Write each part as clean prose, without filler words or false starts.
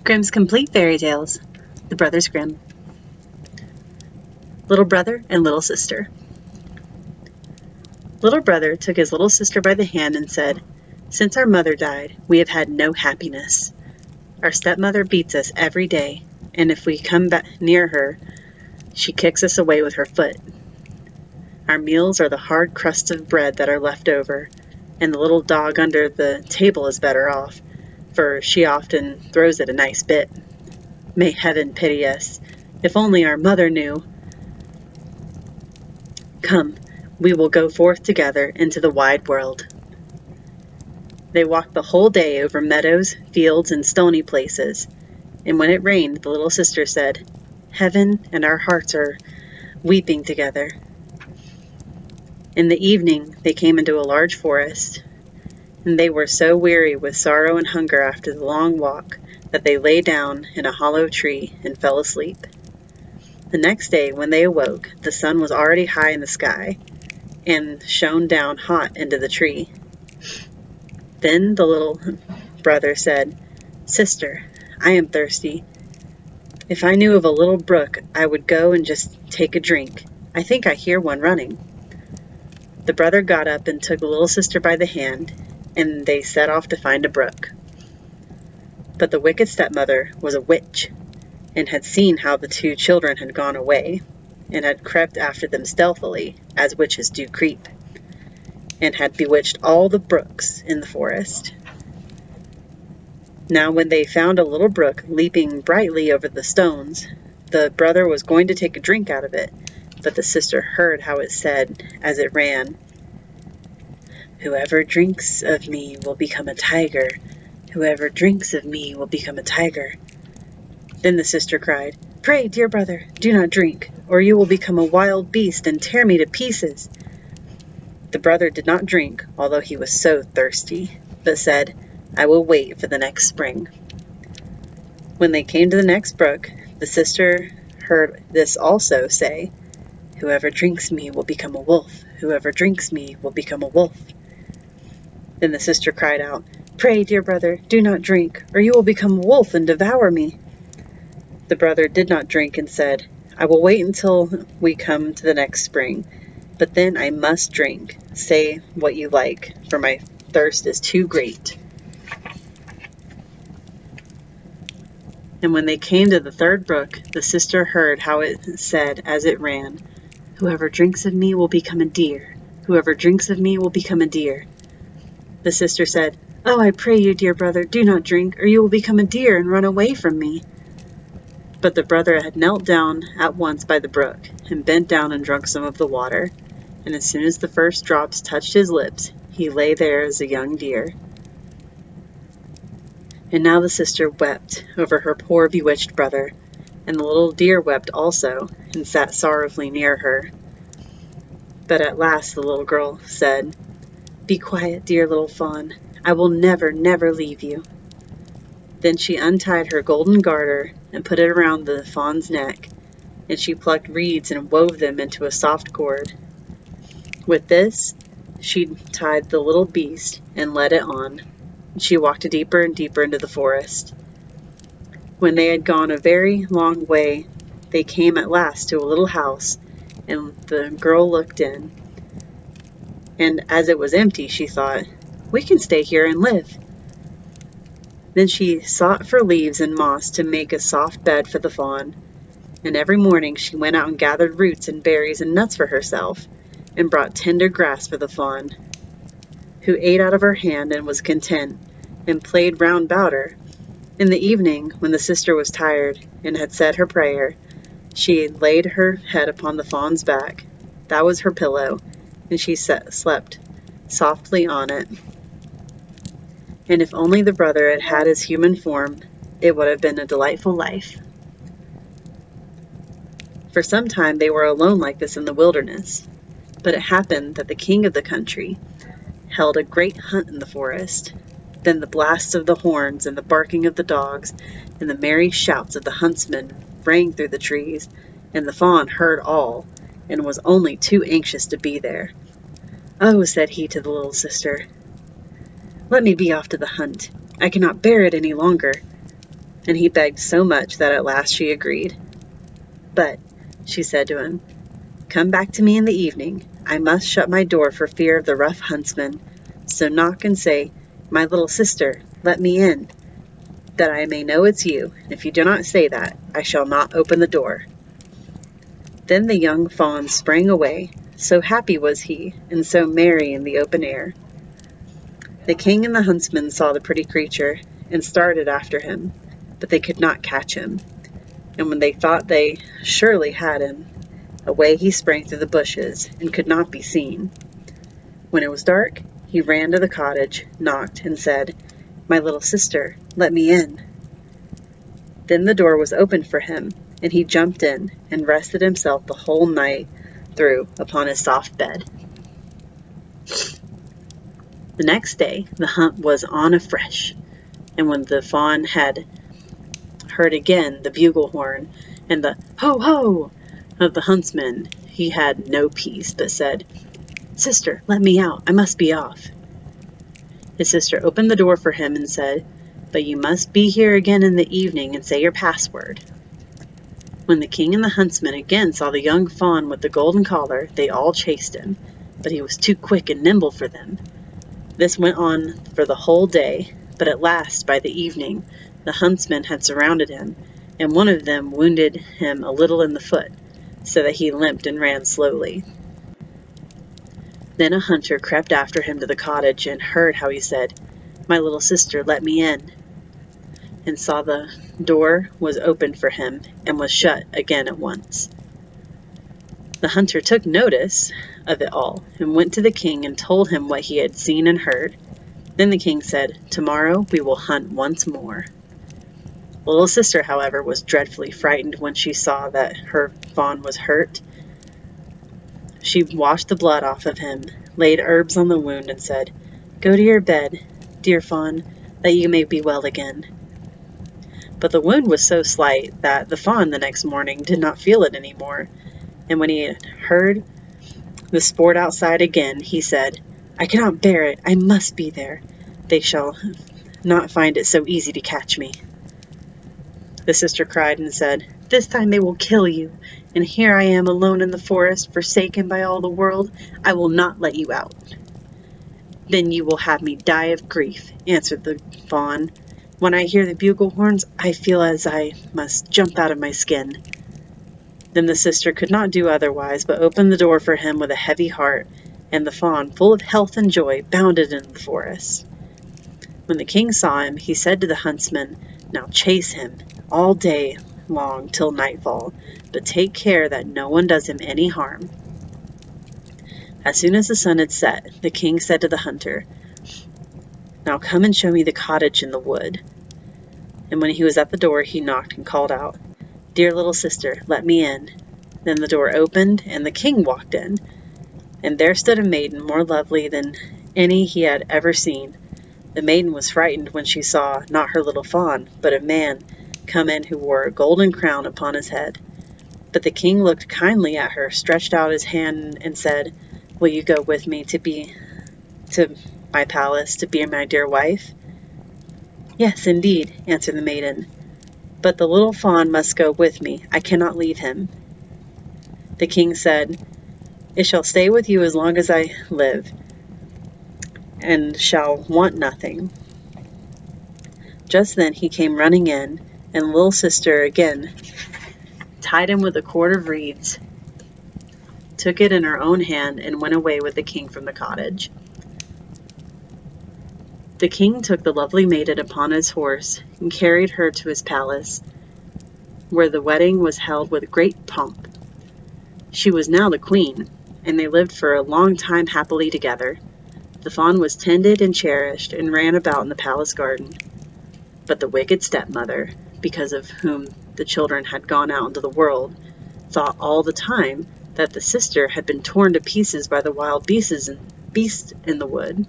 Grimm's Complete Fairy Tales, The Brothers Grimm. Little Brother and Little Sister. Little Brother took his little sister by the hand and said, "Since our mother died, we have had no happiness. Our stepmother beats us every day, and if we come near her, she kicks us away with her foot. Our meals are the hard crusts of bread that are left over, and the little dog under the table is better off, for she often throws it a nice bit. May heaven pity us. If only our mother knew. Come, we will go forth together into the wide world." They walked the whole day over meadows, fields, and stony places, and when it rained, the little sister said, "Heaven and our hearts are weeping together." In the evening, they came into a large forest, and they were so weary with sorrow and hunger after the long walk that they lay down in a hollow tree and fell asleep. The next day, when they awoke, the sun was already high in the sky and shone down hot into the tree. Then the little brother said, "Sister, I am thirsty. If I knew of a little brook, I would go and just take a drink. I think I hear one running." The brother got up and took the little sister by the hand, and they set off to find a brook. But the wicked stepmother was a witch, and had seen how the two children had gone away, and had crept after them stealthily, as witches do creep, and had bewitched all the brooks in the forest. Now when they found a little brook leaping brightly over the stones, the brother was going to take a drink out of it, but the sister heard how it said as it ran, "Whoever drinks of me will become a tiger. Whoever drinks of me will become a tiger." Then the sister cried, "Pray, dear brother, do not drink, or you will become a wild beast and tear me to pieces." The brother did not drink, although he was so thirsty, but said, "I will wait for the next spring." When they came to the next brook, the sister heard this also say, "Whoever drinks me will become a wolf. Whoever drinks me will become a wolf." Then the sister cried out, "Pray, dear brother, do not drink, or you will become a wolf and devour me." The brother did not drink and said, "I will wait until we come to the next spring, but then I must drink. Say what you like, for my thirst is too great." And when they came to the third brook, the sister heard how it said as it ran, "Whoever drinks of me will become a deer. Whoever drinks of me will become a deer." The sister said, "Oh, I pray you, dear brother, do not drink, or you will become a deer and run away from me." But the brother had knelt down at once by the brook, and bent down and drunk some of the water, and as soon as the first drops touched his lips, he lay there as a young deer. And now the sister wept over her poor bewitched brother, and the little deer wept also, and sat sorrowfully near her. But at last the little girl said, "Be quiet, dear little fawn. I will never, never leave you." Then she untied her golden garter and put it around the fawn's neck, and she plucked reeds and wove them into a soft cord. With this, she tied the little beast and led it on. She walked deeper and deeper into the forest. When they had gone a very long way, they came at last to a little house, and the girl looked in. And as it was empty, she thought, "We can stay here and live." Then she sought for leaves and moss to make a soft bed for the fawn, and every morning she went out and gathered roots and berries and nuts for herself, and brought tender grass for the fawn, who ate out of her hand and was content, and played round about her. In the evening, when the sister was tired and had said her prayer, she laid her head upon the fawn's back. That was her pillow, and she slept softly on it. And if only the brother had had his human form, it would have been a delightful life. For some time they were alone like this in the wilderness, but it happened that the king of the country held a great hunt in the forest. Then the blasts of the horns and the barking of the dogs and the merry shouts of the huntsmen rang through the trees, and the fawn heard all, and was only too anxious to be there. "Oh," said he to the little sister, "let me be off to the hunt. I cannot bear it any longer." and he begged so much that at last she agreed. "But," she said to him, "come back to me in the evening. I must shut my door for fear of the rough huntsman. So knock and say, 'My little sister, let me in,' that I may know it's you. If you do not say that, I shall not open the door." Then the young fawn sprang away, so happy was he, and so merry in the open air. The king and the huntsman saw the pretty creature, and started after him, but they could not catch him. And when they thought they surely had him, away he sprang through the bushes, and could not be seen. When it was dark, he ran to the cottage, knocked, and said, "My little sister, let me in." Then the door was opened for him, and he jumped in, and rested himself the whole night through upon his soft bed. The next day the hunt was on afresh, and when the fawn had heard again the bugle horn and the "ho, ho" of the huntsman, he had no peace, but said, "Sister, let me out, I must be off." His sister opened the door for him and said, "But you must be here again in the evening and say your password." When the king and the huntsman again saw the young fawn with the golden collar, they all chased him, but he was too quick and nimble for them. This went on for the whole day, but at last, by the evening, the huntsmen had surrounded him, and one of them wounded him a little in the foot, so that he limped and ran slowly. Then a hunter crept after him to the cottage, and heard how he said, "My little sister, let me in," and saw the door was opened for him, and was shut again at once. The hunter took notice of it all, and went to the king and told him what he had seen and heard. Then the king said, "Tomorrow we will hunt once more." The little sister, however, was dreadfully frightened when she saw that her fawn was hurt. She washed the blood off of him, laid herbs on the wound, and said, "Go to your bed, dear fawn, that you may be well again." But the wound was so slight that the fawn the next morning did not feel it any more, and when he had heard the sport outside again, he said, "I cannot bear it, I must be there. They shall not find it so easy to catch me." The sister cried and said, "This time they will kill you, and here I am alone in the forest, forsaken by all the world. I will not let you out." "Then you will have me die of grief," answered the fawn. "When I hear the bugle horns, I feel as I must jump out of my skin." Then the sister could not do otherwise but open the door for him with a heavy heart, and the fawn, full of health and joy, bounded into the forest. When the king saw him, he said to the huntsman, "Now chase him all day long till nightfall, but take care that no one does him any harm." As soon as the sun had set, the king said to the hunter, "Now come and show me the cottage in the wood." And when he was at the door, he knocked and called out, "Dear little sister, let me in." Then the door opened, and the king walked in, and there stood a maiden more lovely than any he had ever seen. The maiden was frightened when she saw, not her little fawn, but a man come in who wore a golden crown upon his head. But the king looked kindly at her, stretched out his hand, and said, "Will you go with me to my palace to be my dear wife?" "Yes, indeed," answered the maiden. "But the little fawn must go with me. I cannot leave him." The king said, "It shall stay with you as long as I live, and shall want nothing." Just then he came running in, and the little sister again tied him with a cord of reeds, took it in her own hand, and went away with the king from the cottage. The king took the lovely maiden upon his horse, and carried her to his palace, where the wedding was held with great pomp. She was now the queen, and they lived for a long time happily together. The fawn was tended and cherished, and ran about in the palace garden. But the wicked stepmother, because of whom the children had gone out into the world, thought all the time that the sister had been torn to pieces by the wild beasts in the wood,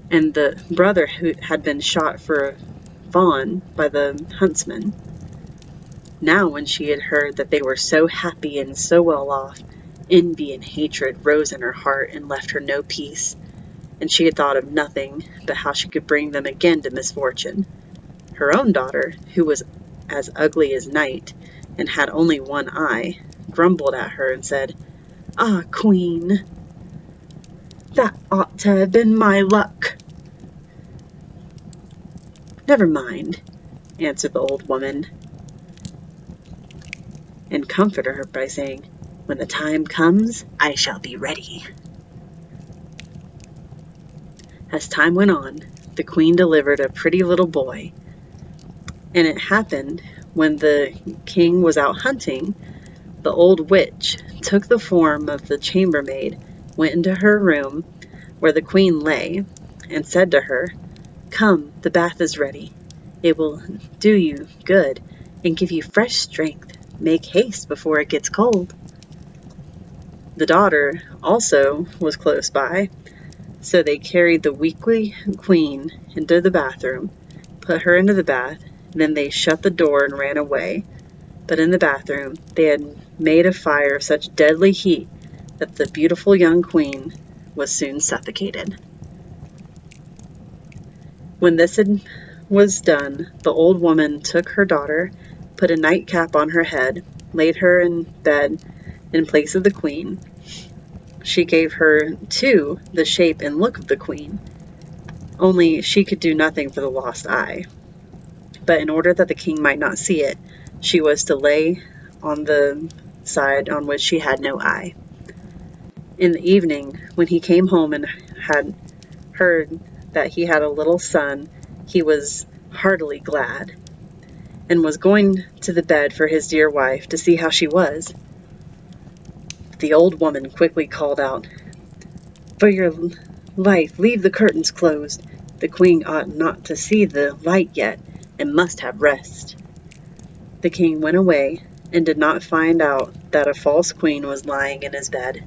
and the brother who had been shot for a fawn by the huntsman. Now when she had heard that they were so happy and so well off, envy and hatred rose in her heart and left her no peace, and she had thought of nothing but how she could bring them again to misfortune. Her own daughter, who was as ugly as night and had only one eye, grumbled at her and said, "Ah, Queen, that ought to have been my luck." "Never mind," answered the old woman, and comforted her by saying, "When the time comes, I shall be ready." As time went on, the queen delivered a pretty little boy, and it happened when the king was out hunting, the old witch took the form of the chambermaid, went into her room where the queen lay, and said to her, "Come, the bath is ready. It will do you good and give you fresh strength. Make haste before it gets cold." The daughter also was close by, so they carried the weakly queen into the bathroom, put her into the bath, then they shut the door and ran away. But in the bathroom they had made a fire of such deadly heat that the beautiful young queen was soon suffocated. When this was done, the old woman took her daughter, put a nightcap on her head, laid her in bed in place of the queen. She gave her, too, the shape and look of the queen, only she could do nothing for the lost eye. But in order that the king might not see it, she was to lay on the side on which she had no eye. In the evening, when he came home and had heard that he had a little son, he was heartily glad, and was going to the bed for his dear wife to see how she was. The old woman quickly called out, "For your life, leave the curtains closed. The queen ought not to see the light yet, and must have rest." The king went away, and did not find out that a false queen was lying in his bed.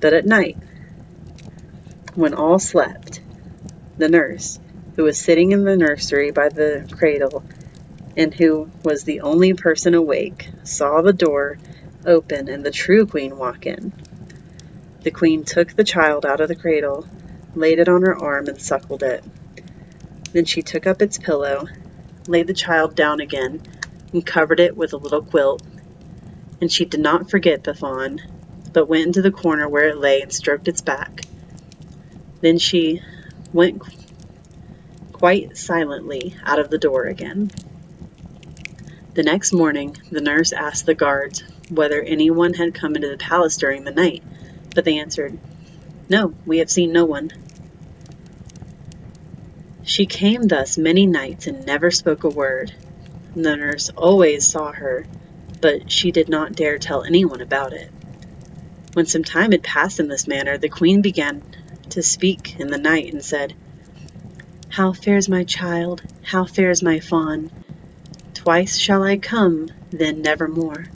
But at night, when all slept, the nurse, who was sitting in the nursery by the cradle, and who was the only person awake, saw the door open and the true queen walk in. The queen took the child out of the cradle, laid it on her arm, and suckled it. Then she took up its pillow, laid the child down again, and covered it with a little quilt. And she did not forget the fawn, but went into the corner where it lay and stroked its back. Then she went quite silently out of the door again. The next morning the nurse asked the guards whether anyone had come into the palace during the night, but they answered, "No, we have seen no one." She came thus many nights and never spoke a word. The nurse always saw her, but she did not dare tell anyone about it. When some time had passed in this manner, the queen began to speak in the night and said, "How fares my child? How fares my fawn? Twice shall I come, then nevermore."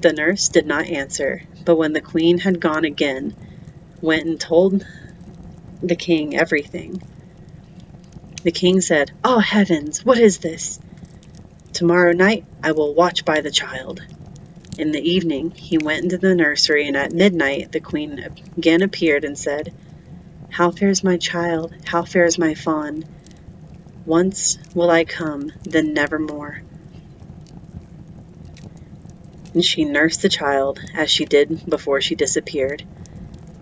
The nurse did not answer, but when the queen had gone again, went and told the king everything. The king said, "Oh heavens, what is this? Tomorrow night I will watch by the child." In the evening he went into the nursery, and at midnight the queen again appeared and said, "How fares my child? How fares my fawn? Once will I come, then nevermore." And she nursed the child as she did before she disappeared.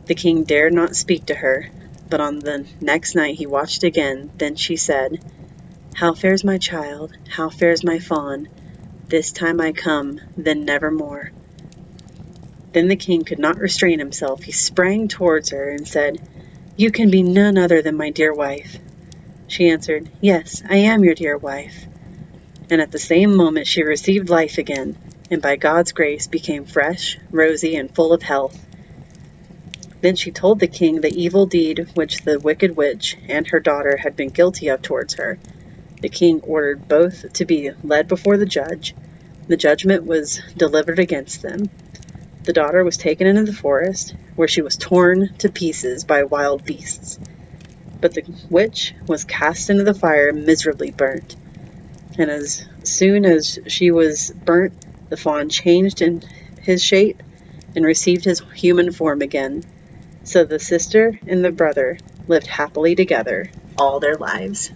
The king dared not speak to her, but on the next night he watched again. Then she said, "How fares my child? How fares my fawn? This time I come, then nevermore." Then the king could not restrain himself. He sprang towards her and said, "You can be none other than my dear wife." She answered, "Yes, I am your dear wife." And at the same moment she received life again, and by God's grace became fresh, rosy, and full of health. Then she told the king the evil deed which the wicked witch and her daughter had been guilty of towards her. The king ordered both to be led before the judge. The judgment was delivered against them. The daughter was taken into the forest, where she was torn to pieces by wild beasts. But the witch was cast into the fire and miserably burnt. And as soon as she was burnt, the fawn changed in his shape and received his human form again. So the sister and the brother lived happily together all their lives.